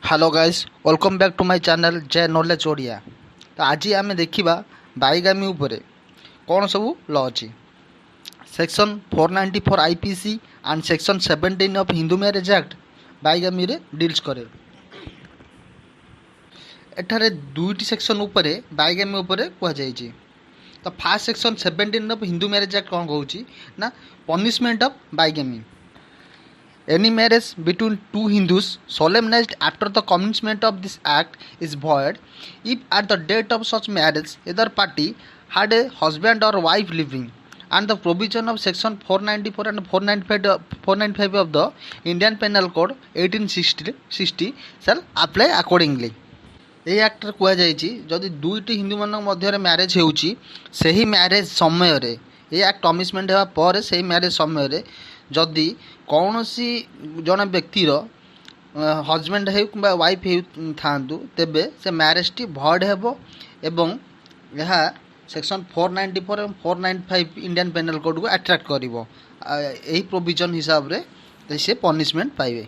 Hello guys welcome back to my channel Jai knowledge Odia. तो आज आम देखा बाईगामी उपरे कौन सब लॉ अच्छी section 494 IPC and section 17 of Hindu marriage act bigamy रे डील्स करे। एठारे दुईटी सेक्शन उपरे बाईगामी उपरे कहुई। तो first section 17 of Hindu marriage act कौन कहूँ ना punishment of bigamy. Any marriage between two Hindus solemnized after the commencement of this act is void if at the date of such marriage either party had a husband or wife living, and the provision of section 494 and 495 of the Indian Penal Code 1860 shall apply accordingly। এই ଆକ୍ଟରେ କୁହାଯାଇଛି ଯଦି ଦୁଇଟି ହିନ୍ଦୁମାନଙ୍କ ମଧ୍ୟରେ marriage ହେଉଛି ସେହି marriage ସମୟରେ এই ଆକ୍ଟ କମିଟମେଣ୍ଟ ହେବା ପରେ ସେହି ମ୍ୟାରେଜ୍ ସମୟରେ ଯଦି କୌଣସି ଜଣେ ବ୍ୟକ୍ତିର ହଜବେଣ୍ଡ ହେଉ କିମ୍ବା ୱାଇଫ୍ ହେଉଥାନ୍ତୁ ତେବେ ସେ ମ୍ୟାରେଜ୍ଟି ଭଏଡ଼୍ ହେବ ଏବଂ ଏହା ସେକ୍ସନ୍ 494 ଏବଂ 495 ଇଣ୍ଡିଆନ୍ ପେନାଲ୍ କୋଡ଼୍କୁ ଆଟ୍ରାକ୍ଟ କରିବ। ଏହି ପ୍ରୋଭିଜନ୍ ହିସାବରେ ସେ ପନିଶମେଣ୍ଟ ପାଇବେ।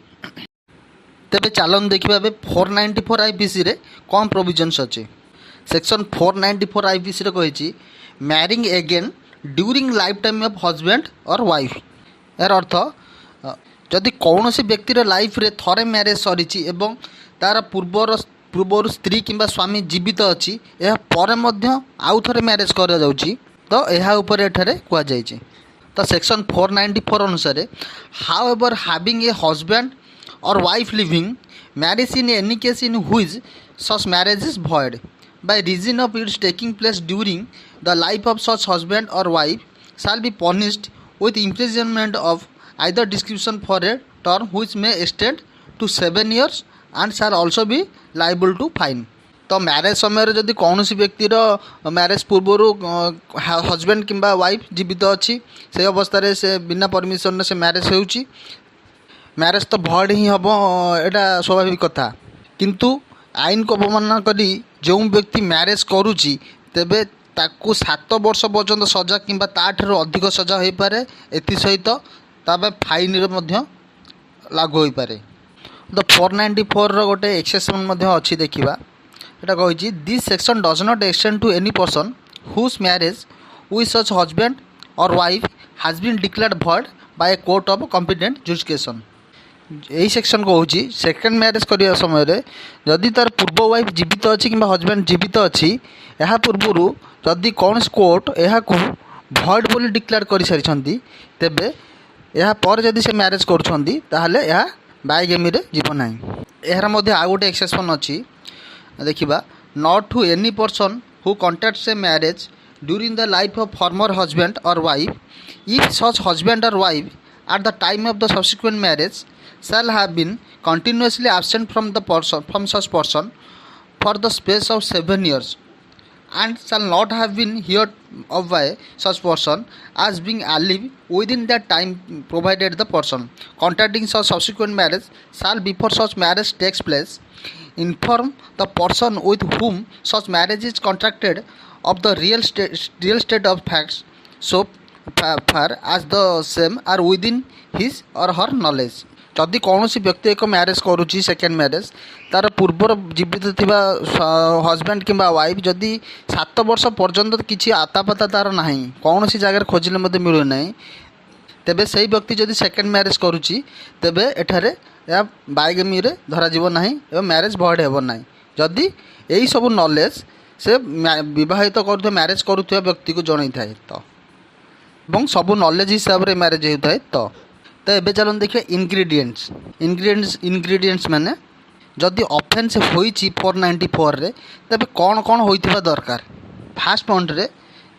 ତେବେ ଚାଲନ୍ତୁ ଦେଖିବା ଏବେ 494 ଆଇପିସିରେ କ'ଣ ପ୍ରୋଭିଜନ୍ସ ଅଛି। ସେକ୍ସନ୍ 494 ଆଇପିସିରେ କହିଛି marrying again during life time of husband or wife. यार अर्थ जदि कौन व्यक्तिर लाइफ रे थरे मैरेज सरी एवं तार पूर्वर स्त्री किंबा स्वामी जीवित अच्छी यह आउ थे मैरेज कर तो यह कहुई। तो सेक्शन 494 अनुसार however having a husband और wife living marriage in any case in which such marriage is void by reason of its taking place during the life of such husband और wife shall be punished with imprisonment of either description for a term which may extend to 7 years and shall also be liable to fine। तो marriage समय जदि कौन व्यक्तिर marriage पूर्वर husband किंबा wife जीवित अच्छी से अवस्था से बिना परमिशन से मैरेज होउची मैरेज तो भड ही हम यहाँ स्वाभाविक कथा किंतु आईन को अवमानना करी जो व्यक्ति मैरेज करुची तेबे ताकू 7 वर्ष पर्यंत सजा किंबा ताठू अधिक सजा हो पारे एथि सहित फाइन लागू हो पारे। तो 494 गोटे एक्सेप्शन अच्छी देखा यहाँ कही this section does not extend to any person whose marriage with such husband और wife has been declared void by a court of competent judication. यही सेक्शन कहूँ सेकेंड मैरेज करने समय जदि तार पूर्व वाइफ जीवित अच्छी कि हजबैंड जीवित अच्छी यह पूर्वर जदि कौन कोर्ट यह भॉइड बोली डिक्लेयर कर सारी तेबे यह पर जदि से मैरेज करुँचे यह बाईगेमी रे जीव ना। यार आउ गोटे एक्सेप्शन अच्छी देखा not to any person who contracts a marriage during the life of former husband और वाइफ इफ सच हजबैंड और wife at the time of the subsequent marriage shall have been continuously absent from such person for the space of 7 years and shall not have been heard of by such person as being alive within that time, provided the person contracting such subsequent marriage shall before such marriage takes place inform the person with whom such marriage is contracted of the real state of facts so far as the same are within his or her knowledge। जदि कौन व्यक्ति एक marriage करुँची second marriage तार पूर्वर जीवित थिबा husband किंबा wife जदि 7 वर्ष पर्यंत किसी आतापाता तार ना कौन जगह खोजिले मिलू ना तेबे से व्यक्ति जदि सेकेंड मैरेज करुँची तेबे एठारे या बाईगेमी रे धरा जीव ना एवं मैरेज भॉइड हेब ना जदि यही सब नॉलेज से विवाहित कर मैरेज करुवा व्यक्ति को जन था तो এবং ସବୁ ନଲେଜ ହିସାବରେ ମ୍ୟାରେଜ୍ ହେଉଥାଏ। ତ ଏବେ ଚାଲନ୍ତୁ ଦେଖିବା ଇନଗ୍ରିଡ଼ିଏଣ୍ଟସ୍ ମାନେ ଯଦି ଅଫେନ୍ସ ହୋଇଛି 494 ତେବେ କ'ଣ କ'ଣ ହୋଇଥିବା ଦରକାର। ଫାର୍ଷ୍ଟ ପଏଣ୍ଟରେ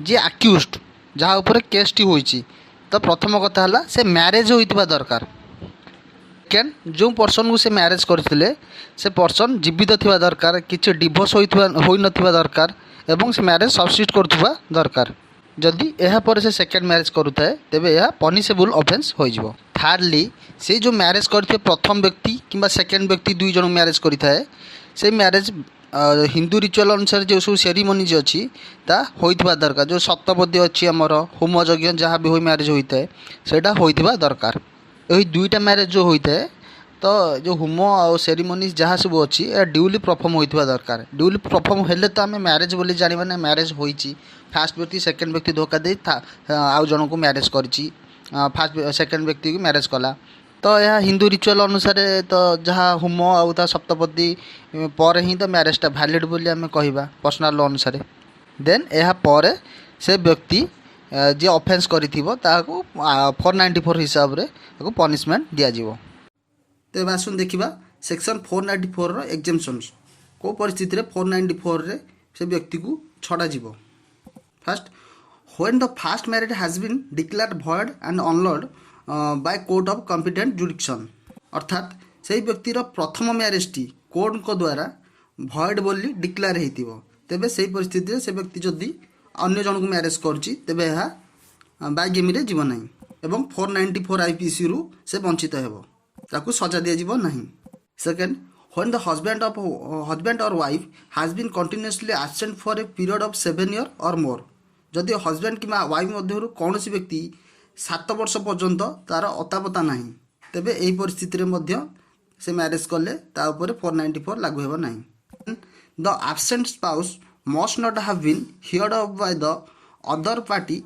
ଯିଏ ଆକ୍ୟୁଜ୍ଡ ଯାହା ଉପରେ କେସ୍ଟି ହୋଇଛି ତ ପ୍ରଥମ କଥା ହେଲା ସେ ମ୍ୟାରେଜ୍ ହୋଇଥିବା ଦରକାର। ସେକେଣ୍ଡ ଯେଉଁ ପର୍ସନକୁ ସେ ମ୍ୟାରେଜ୍ କରିଥିଲେ ସେ ପର୍ସନ୍ ଜୀବିତ ଥିବା ଦରକାର, କିଛି ଡିଭୋର୍ସ ହୋଇନଥିବା ଦରକାର ଏବଂ ସେ ମ୍ୟାରେଜ୍ ସବଷ୍ଟିଟ୍ୟୁଟ୍ କରୁଥିବା ଦରକାର। जदि यह पर से सेकेंड मैरेज करुए तेबे यह पनिशेबल ऑफेंस हो। थार्डली से जो मैरेज करते प्रथम व्यक्ति कि सेकेंड व्यक्ति दुई जन मैरेज करें से मैरेज हिंदू रिचुअल अनुसार जो सब सेरिमोनी अच्छी होता दरकार जो सप्तपदी अच्छी आमर होम यज्ञ जहाँ भी हो मैरेज होता है सेटा होता दरकार। यही दुईटा मैरेज जो होता है तो जो होम और सेरिमोनी जहाँ सब अच्छी ड्यूली परफॉर्म होता दरकार। ड्यूली परफॉर्म हेले तो आम मैरेज बोली जाना ना मैरेज होती। फास्ट व्यक्ति सेकेंड व्यक्ति धोखा दे आउ जन को मैरेज कर फास्ट सेकेंड व्यक्ति को मैरेज कला तो यह हिंदू रिचुअल अनुसार तो जहाँ होम आउ सप्तपदी पर ही तो मैरेजटा भैलिड बोली आम कहवा पर्सनाल लॉ अनुसार। देन यह पर से व्यक्ति जी ऑफेंस करिथिबो ताको 494 हिसाब रे ताको पनिशमेंट दिया जीवो। तेज आसन देखा सेक्शन 494 रो एग्जेम्पशंस को परिस्थिति रे 494 रे से व्यक्ति को छड़ा जीवो। First, when the first marriage has been declared void and annulled by court of competent jurisdiction, अर्थात से व्यक्तिर प्रथम मैरेज टी कोर्ट को द्वारा void बोली डिक्लेयर होइतिबो तेबे से परिस्थिति रे से व्यक्ति जदि अन्य जन को मैरेज करछि तेबे यह बाइगेमी रे जीव नहीं एवं 494 आईपीसी रु से वंचित हेबो ताकू सजा दिया जीव नहीं। सेकेंड, व्हेन द हस्बैंड और wife has been continuously absent for a period of 7 year और मोर, जदि हस्बैंड कि वाइफ मध्य कौन व्यक्ति 7 वर्ष पर्यंत तार अतापता नहीं तेबे एही परिस्थिति रे मध्य से मैरेज कले ता ऊपर 494 लागू हेबो नहीं। The absent spouse must not have been heard of by the other party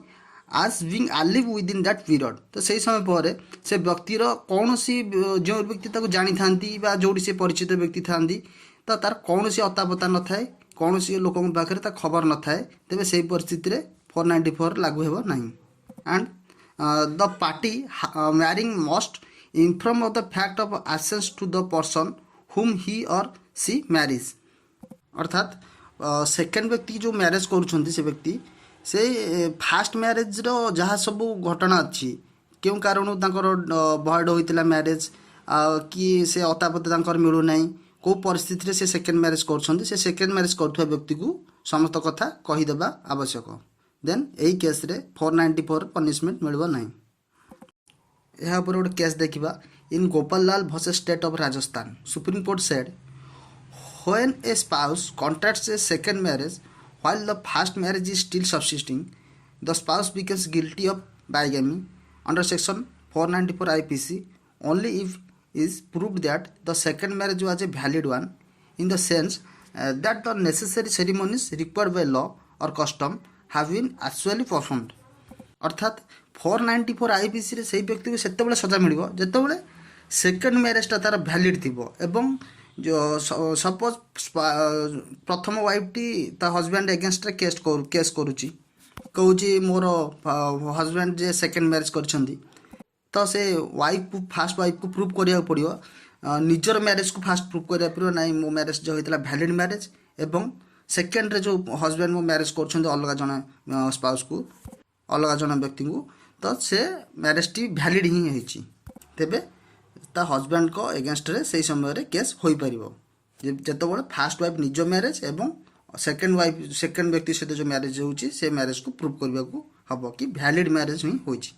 as being alive within that period, तो सही समय पर से व्यक्तिर कौन सी जो व्यक्ति ताको जानी थांती बा जोड़ी से परिचित व्यक्ति थांती तो तार कौन सी अतापता न थाए कौन सी लोक पाखे ता खबर न थाए तेबे सही परिस्थिति रे 494 लागू हेबो नहीं। And the party marrying must inform of the fact of absence to the person whom he or she marries, अर्थात सेकेंड व्यक्ति जो मैरेज करुँच से व्यक्ति से फास्ट मैरेज रो जहाँ सब घटना अच्छी क्यों कारण भॉइड होता मैरेज कि से अतापता मिलूना कौ परिस्थिति रे से सेकेंड मैरेज कर सेकेंड मैरेज करुवा व्यक्ति को समस्त कथा कहीदेवा आवश्यक। देन यही केस रे 494 पनिशमेंट मिलबो नहीं। यहाँ पर गोटे केस देखा in Gopal Lal versus state of Rajasthan, supreme court said when a spouse contracts a second marriage while the first marriage is still subsisting, the spouse becomes guilty of bigamy under section 494 IPC only if is proved that the second marriage was a valid one in the sense that the necessary ceremonies required by law or custom have been actually performed, अर्थात 494 IPC रे सही व्यक्ति को सेतेबेले सजा मिलिबो जेतेबेले second मैरेजटा तार valid थिबो एवं जो सपोज प्रथम वाइफ टी ता हस्बैंड एगेंस्ट रे केस करुची कहूँ मोर हस्बैंड जे सेकेंड मैरेज करछंदी तो से वाइफ को फास्ट वाइफ को प्रूव करिया पड़ियो निजर मैरेज को फास्ट प्रूव करिया पड़ियो नाइ मो मैरेज जो होइतला वैलिड मैरेज एवं सेकेंड रे जो हस्बैंड मो मैरेज करछंदी अलग जन स्पाउस को अलग जन व्यक्ति को तो से मैरेज टी वैलिड ही होइची तेबे ता हस्बैंड को एगेंस्ट रे सही समय रे केस होई परिबो जेतेबेले फास्ट वाइफ निज मैरेज एवं सेकेंड व्यक्ति सहित जो मैरेज होउची से मैरेज को प्रूव करबा को हबो कि वैलिड मैरेज ही होइची।